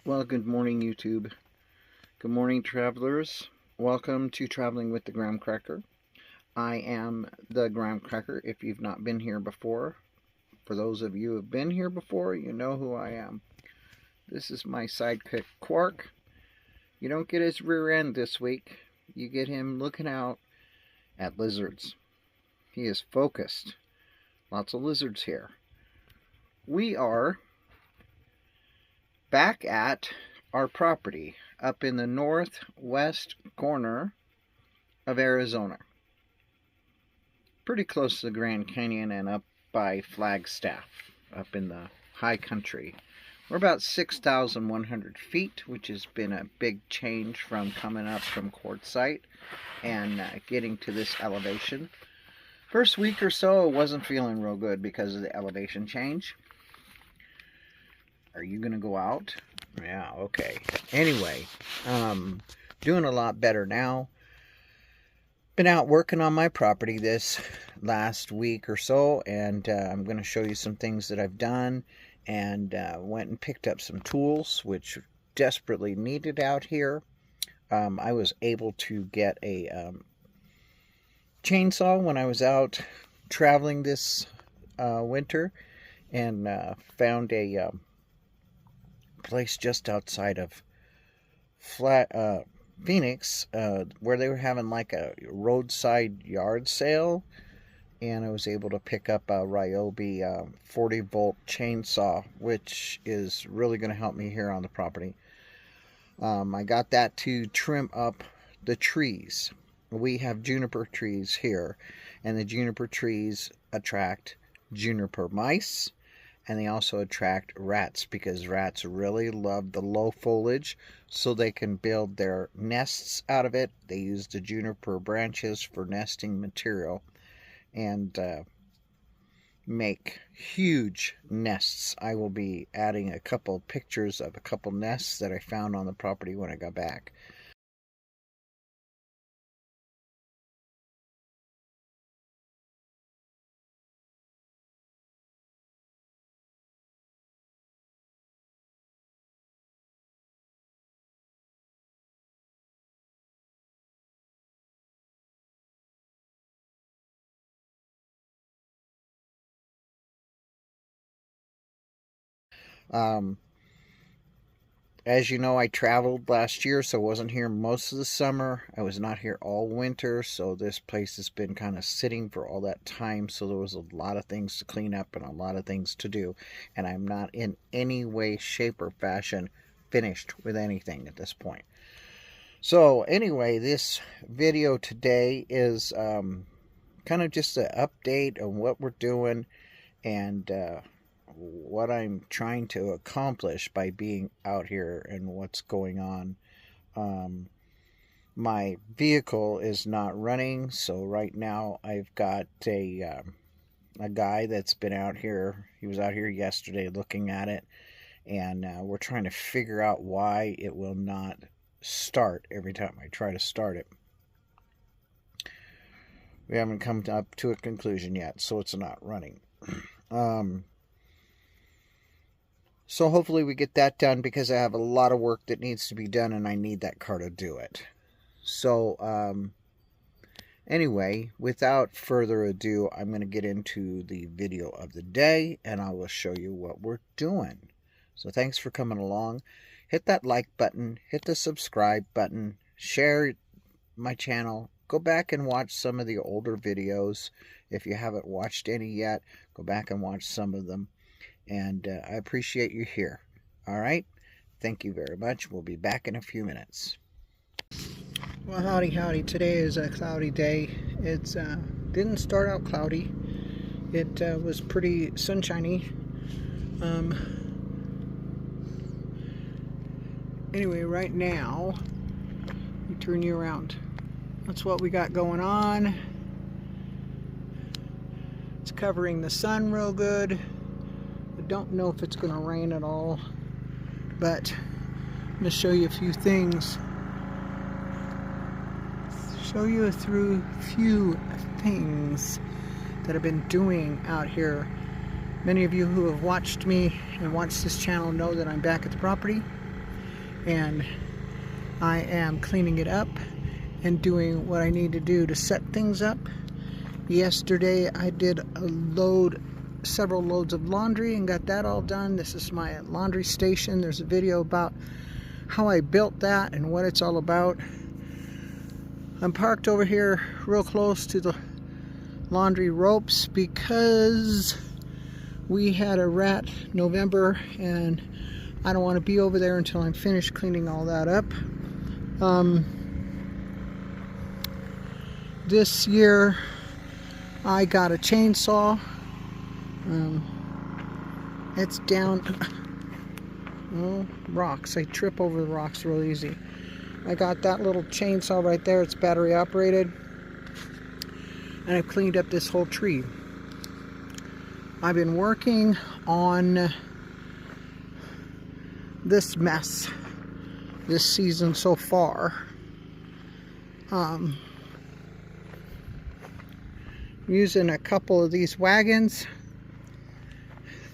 Well, good morning, YouTube. Good morning, travelers. Welcome to Traveling with the Graham Cracker. I am the Graham Cracker. If you've not been here before, for those of you who have been here before, you know who I am. This is my sidekick, Quark. You don't get his rear end this week. You get him looking out at lizards. He is focused. Lots of lizards here. We are back at our property up in the northwest corner of Arizona. Pretty close to the Grand Canyon and up by Flagstaff, up in the high country. We're about 6,100 feet, which has been a big change from coming up from Quartzsite and getting to this elevation. First week or so, I wasn't feeling real good because of the elevation change. Are you going to go out? Yeah, okay. Anyway, doing a lot better now. Been out working on my property this last week or so, and I'm going to show you some things that I've done, and went and picked up some tools, which desperately needed out here. I was able to get a chainsaw when I was out traveling this winter, and found a place just outside of Phoenix, where they were having like a roadside yard sale, and I was able to pick up a Ryobi 40-volt chainsaw, which is really going to help me here on the property. I got that to trim up the trees. We have juniper trees here, and the juniper trees attract juniper mice, and they also attract rats, because rats really love the low foliage, so they can build their nests out of it. They use the juniper branches for nesting material, and make huge nests. I will be adding a couple pictures of a couple nests that I found on the property when I got back. As you know, I traveled last year, so I wasn't here most of the summer. I was not here all winter, so this place has been kind of sitting for all that time, so there was a lot of things to clean up and a lot of things to do, and I'm not in any way, shape, or fashion finished with anything at this point. So anyway, this video today is kind of just an update on what we're doing, and what I'm trying to accomplish by being out here and what's going on. My vehicle is not running, so right now I've got a guy that's been out here. He was out here yesterday looking at it, and we're trying to figure out why it will not start every time I try to start it. We haven't come up to a conclusion yet, so it's not running. So hopefully we get that done, because I have a lot of work that needs to be done, and I need that car to do it. So anyway, without further ado, I'm going to get into the video of the day, and I will show you what we're doing. So thanks for coming along. Hit that like button, hit the subscribe button, share my channel. Go back and watch some of the older videos. If you haven't watched any yet, go back and watch some of them. And I appreciate you here. All right? Thank you very much. We'll be back in a few minutes. Well, howdy, howdy. Today is a cloudy day. It didn't start out cloudy. It was pretty sunshiny. Anyway, right now, let me turn you around. That's what we got going on. It's covering the sun real good. I don't know if it's going to rain at all, but I'm going to show you a few things. Show you a few things that I've been doing out here. Many of you who have watched me and watched this channel know that I'm back at the property. and I am cleaning it up and doing what I need to do to set things up. Yesterday I did several loads of laundry and got that all done. This is my laundry station. There's a video about how I built that and what it's all about. I'm parked over here real close to the laundry ropes because we had a rat November and I don't want to be over there until I'm finished cleaning all that up. This year I got a chainsaw. It's down rocks. I trip over the rocks real easy. I got that little chainsaw right there. It's battery operated, and I've cleaned up this whole tree. I've been working on this mess this season so far. Using a couple of these wagons.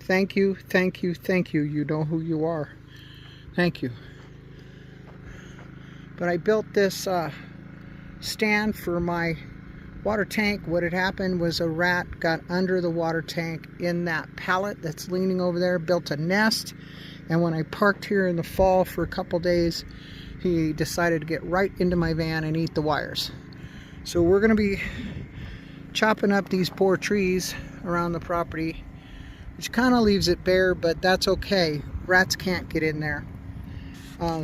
Thank you, thank you, thank you. You know who you are. Thank you. But I built this stand for my water tank. What had happened was a rat got under the water tank in that pallet that's leaning over there, built a nest, and when I parked here in the fall for a couple days, he decided to get right into my van and eat the wires. So we're going to be chopping up these poor trees around the property, which kind of leaves it bare, but that's okay. Rats can't get in there.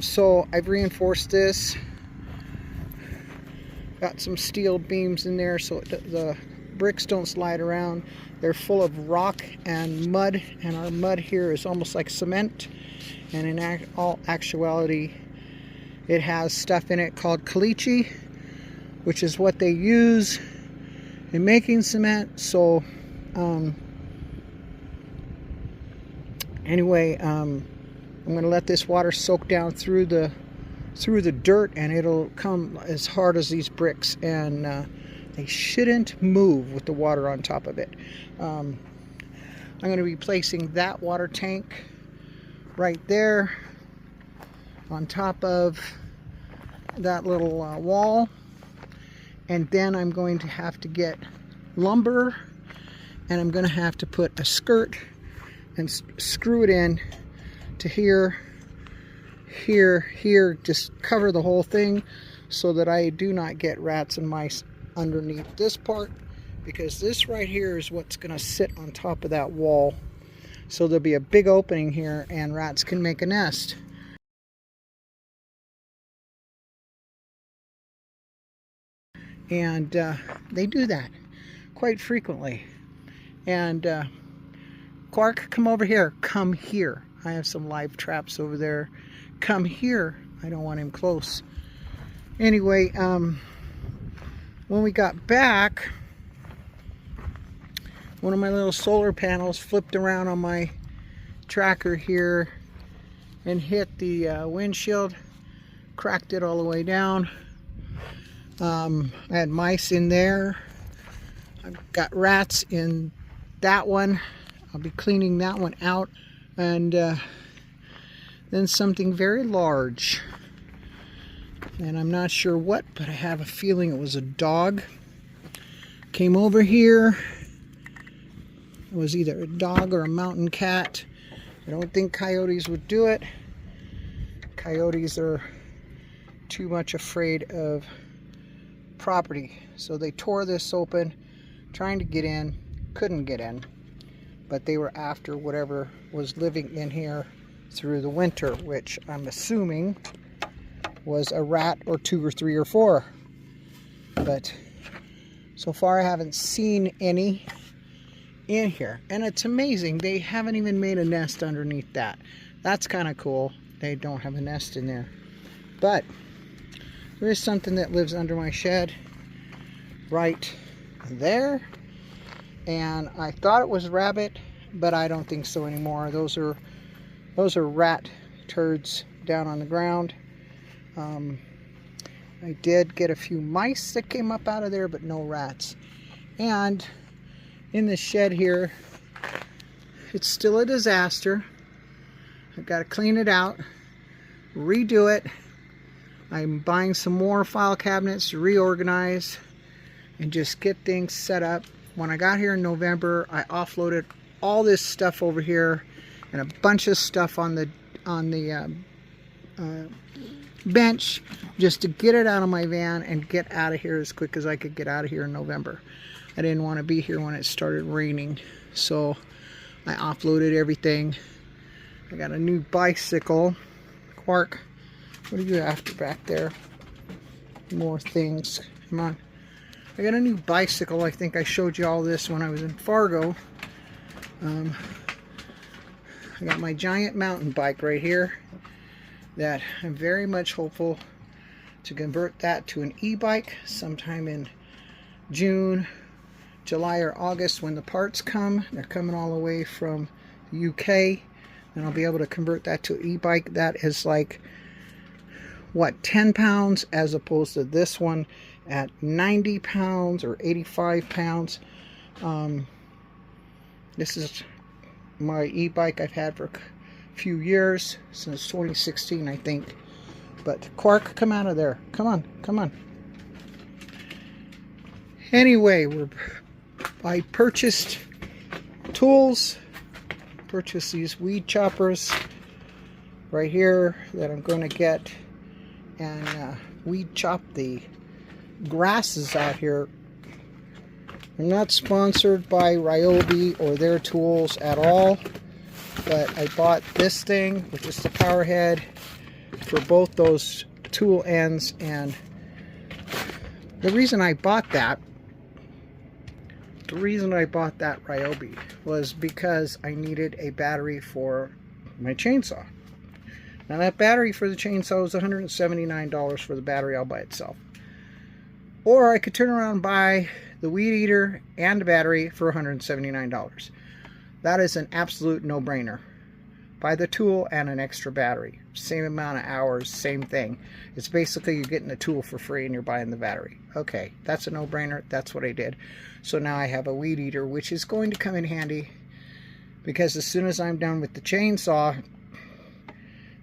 So I've reinforced this. Got some steel beams in there so the bricks don't slide around. They're full of rock and mud, and our mud here is almost like cement. And in all actuality, it has stuff in it called caliche, which is what they use in making cement. So anyway, I'm going to let this water soak down through the dirt, and it'll come as hard as these bricks, and they shouldn't move with the water on top of it. I'm going to be placing that water tank right there on top of that little wall, and then I'm going to have to get lumber, and I'm going to have to put a skirt and screw it in to here, just cover the whole thing so that I do not get rats and mice underneath this part, because this right here is what's going to sit on top of that wall. So there'll be a big opening here and rats can make a nest. And they do that quite frequently. And Quark, come over here. Come here. I have some live traps over there. Come here. I don't want him close. Anyway, when we got back, one of my little solar panels flipped around on my tracker here and hit the windshield, cracked it all the way down. I had mice in there. I've got rats in that one. I'll be cleaning that one out. And then something very large. And I'm not sure what, but I have a feeling it was a dog. Came over here. It was either a dog or a mountain cat. I don't think coyotes would do it. Coyotes are too much afraid of property. So they tore this open, trying to get in, couldn't get in. But they were after whatever was living in here through the winter, which I'm assuming was a rat or 2 or 3 or 4. But so far I haven't seen any in here. And it's amazing, they haven't even made a nest underneath that. That's kind of cool. They don't have a nest in there. But there is something that lives under my shed right there. And I thought it was rabbit, but I don't think so anymore. Those are rat turds down on the ground. I did get a few mice that came up out of there, but no rats. And in the shed here, it's still a disaster. I've got to clean it out. redo it. I'm buying some more file cabinets to reorganize and just get things set up. When I got here in November, I offloaded all this stuff over here and a bunch of stuff on the bench just to get it out of my van and get out of here as quick as I could get out of here in November. I didn't want to be here when it started raining, so I offloaded everything. I got a new bicycle. Quark, what are you after back there? More things. Come on. I got a new bicycle. I think I showed you all this when I was in Fargo. I got my giant mountain bike right here that I'm very much hopeful to convert that to an e-bike sometime in June, July, or August when the parts come. They're coming all the way from the UK, and I'll be able to convert that to an e-bike. That is like, what, 10 pounds as opposed to this one at 90 pounds or 85 pounds. This is my e-bike I've had for a few years, since 2016 I think. But Quark, come out of there. Come on, come on. Anyway, I purchased tools, purchased these weed choppers right here that I'm going to get and weed chop the grasses out here. I'm not sponsored by Ryobi or their tools at all, but I bought this thing, which is the power head for both those tool ends, and the reason I bought that Ryobi was because I needed a battery for my chainsaw. Now that battery for the chainsaw was $179 for the battery all by itself. Or I could turn around and buy the weed eater and the battery for $179. That is an absolute no-brainer. Buy the tool and an extra battery. Same amount of hours, same thing. It's basically you're getting the tool for free and you're buying the battery. Okay, that's a no-brainer. That's what I did. So now I have a weed eater, which is going to come in handy because as soon as I'm done with the chainsaw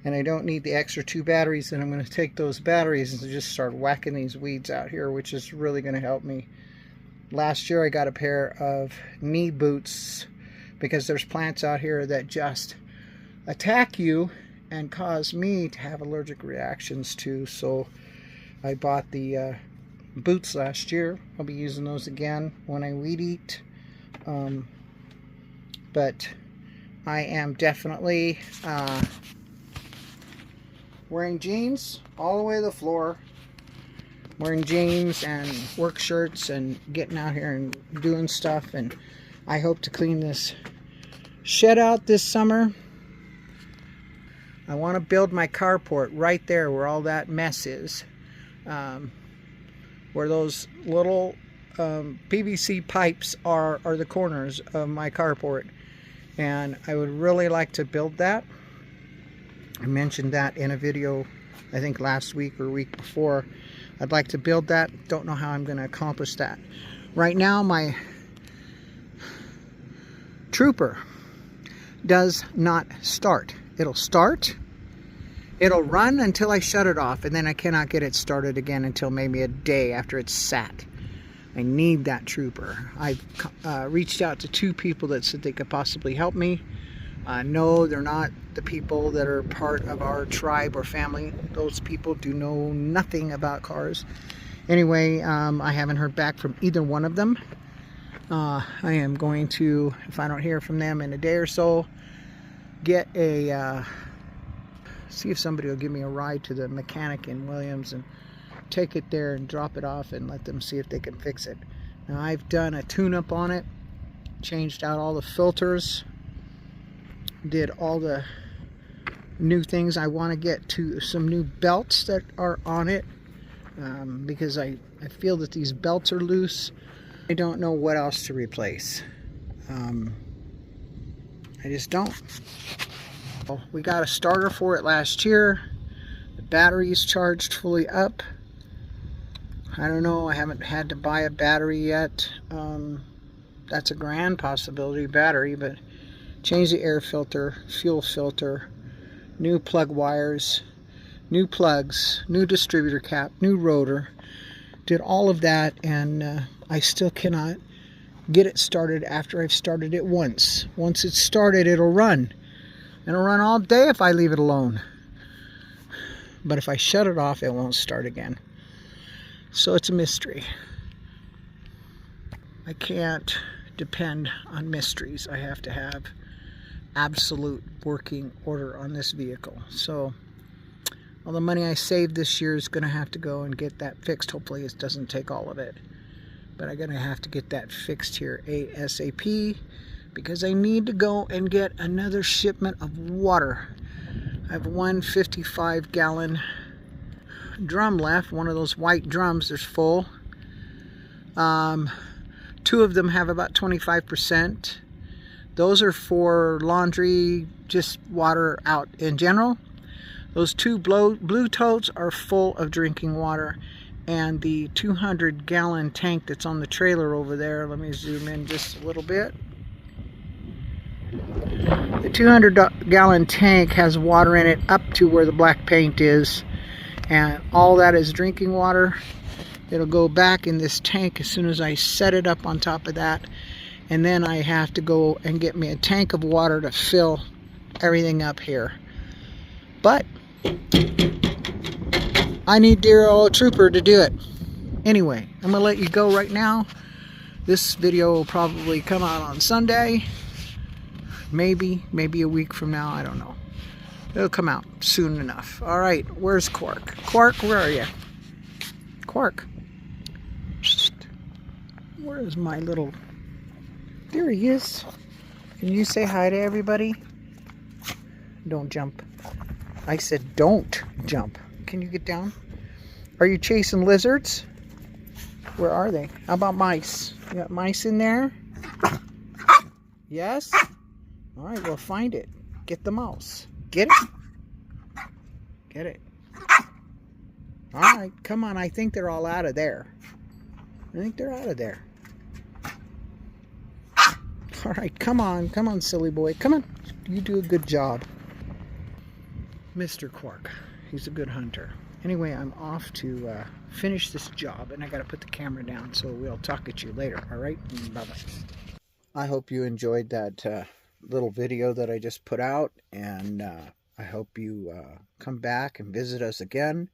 and I don't need the extra 2 batteries, then I'm going to take those batteries and just start whacking these weeds out here, which is really going to help me. Last year I got a pair of knee boots because there's plants out here that just attack you and cause me to have allergic reactions to. So I bought the boots last year. I'll be using those again when I weed eat. But I am definitely wearing jeans all the way to the floor. Wearing jeans and work shirts and getting out here and doing stuff. And I hope to clean this shed out this summer. I want to build my carport right there where all that mess is. Where those little PVC pipes are the corners of my carport. And I would really like to build that. I mentioned that in a video, I think last week or week before. I'd like to build that. Don't know how I'm going to accomplish that. Right now, my Trooper does not start. It'll start, it'll run until I shut it off, and then I cannot get it started again until maybe a day after it's sat. I need that Trooper. I've reached out to 2 people that said they could possibly help me. No, they're not the people that are part of our tribe or family. Those people do know nothing about cars. Anyway, I haven't heard back from either one of them. I am going to, if I don't hear from them in a day or so, get a, see if somebody will give me a ride to the mechanic in Williams and take it there and drop it off and let them see if they can fix it. Now I've done a tune-up on it, changed out all the filters, did all the new things. I want to get to some new belts that are on it because I feel that these belts are loose. I don't know what else to replace. I just don't. Well, we got a starter for it last year. The battery is charged fully up. I don't know, I haven't had to buy a battery yet. That's a grand possibility, battery, but change the air filter, fuel filter, new plug wires. new plugs, new distributor cap, new rotor. Did all of that, and I still cannot get it started after I've started it once. Once it's started, it'll run. It'll run all day if I leave it alone. But if I shut it off, it won't start again. So it's a mystery. I can't depend on mysteries. I have to have absolute working order on this vehicle. So all the money I saved this year is going to have to go and get that fixed. Hopefully it doesn't take all of it. But I'm going to have to get that fixed here ASAP, because I need to go and get another shipment of water. I have one 55-gallon drum left. One of those white drums, there's full. Two of them have about 25%. Those are for laundry, just water out in general. Those two blue totes are full of drinking water. And the 200-gallon tank that's on the trailer over there, let me zoom in just a little bit. The 200-gallon tank has water in it up to where the black paint is, and all that is drinking water. It'll go back in this tank as soon as I set it up on top of that, and then I have to go and get me a tank of water to fill everything up here. But I need dear old Trooper to do it. Anyway, I'm gonna let you go right now. This video will probably come out on Sunday. Maybe a week from now, I don't know. It'll come out soon enough. All right, where's Quark? Quark, where are you? Quark. Where is my little... There he is. Can you say hi to everybody? Don't jump. I said don't jump. Can you get down? Are you chasing lizards? Where are they? How about mice? You got mice in there? Yes? All right, well, find it. Get the mouse. Get it? Get it. All right, come on. I think they're all out of there. I think they're out of there. All right, come on. Come on, silly boy. Come on. You do a good job. Mr. Quark. He's a good hunter. Anyway, I'm off to finish this job, and I got to put the camera down, so we'll talk at you later. All right? Bye-bye. I hope you enjoyed that little video that I just put out, and I hope you come back and visit us again.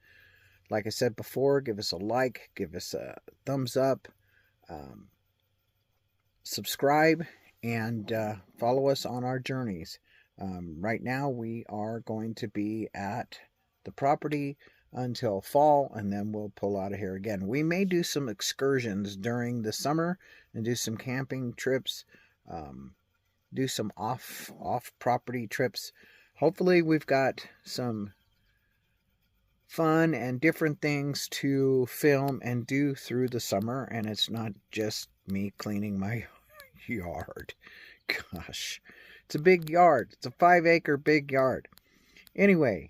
Like I said before, give us a like, give us a thumbs up, subscribe, and follow us on our journeys. Right now we are going to be at the property until fall, and then we'll pull out of here again. We may do some excursions during the summer and do some camping trips, do some off property trips. Hopefully we've got some fun and different things to film and do through the summer, and it's not just me cleaning my yard. Gosh, it's a big yard. It's a 5-acre big yard. Anyway,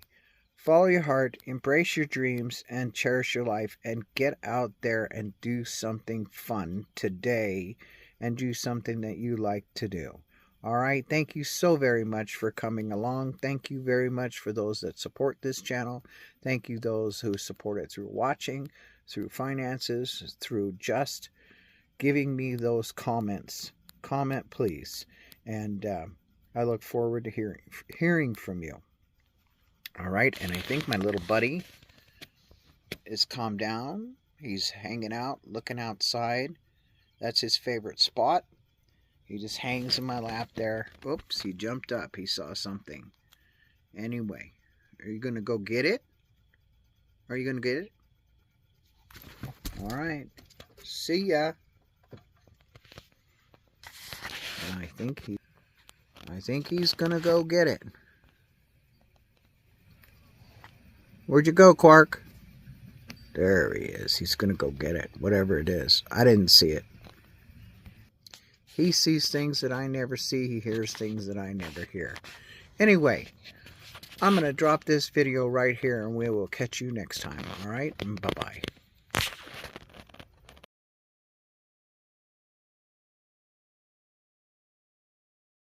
follow your heart, embrace your dreams, and cherish your life, and get out there and do something fun today, and do something that you like to do. All right, thank you so very much for coming along. Thank you very much for those that support this channel. Thank you those who support it through watching, through finances, through just giving me those comments. Comment, please. And I look forward to hearing from you. All right, and I think my little buddy is calmed down. He's hanging out, looking outside. That's his favorite spot. He just hangs in my lap there. Oops, he jumped up. He saw something. Anyway, are you going to go get it? Are you going to get it? All right. See ya. And I think he's going to go get it. Where'd you go, Quark? There he is. He's going to go get it, whatever it is. I didn't see it. He sees things that I never see. He hears things that I never hear. Anyway, I'm going to drop this video right here, and we will catch you next time. All right? Bye-bye.